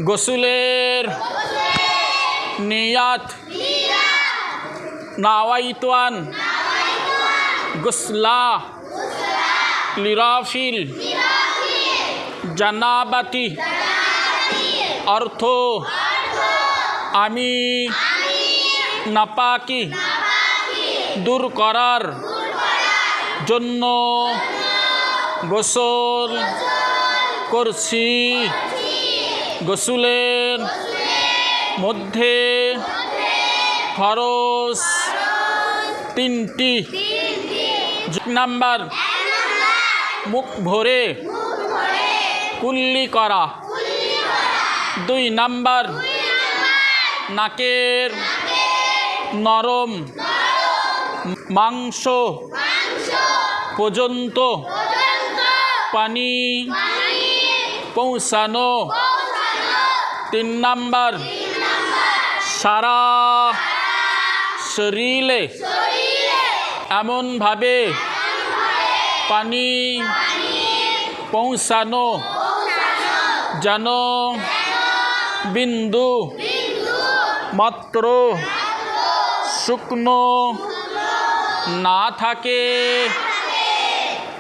গোসলের নিয়াত নাওয়াইতুয়ান গুসলা লিরাফিল জানাবাতি অর্থ আমি নাপাকি দূর করার জন্য গোসল করছি। গোসলের মধ্যে ফরজ তিনটি। নাম্বার মুখ ভরে কুল্লি করা। 2 নাম্বার নাকের নরম মাংস পর্যন্ত পানি পৌঁছানো। 3 নাম্বার সারা শরীরে এমনভাবে পানি পৌঁছানো যেন বিন্দু মাত্র শুকনো না থাকে।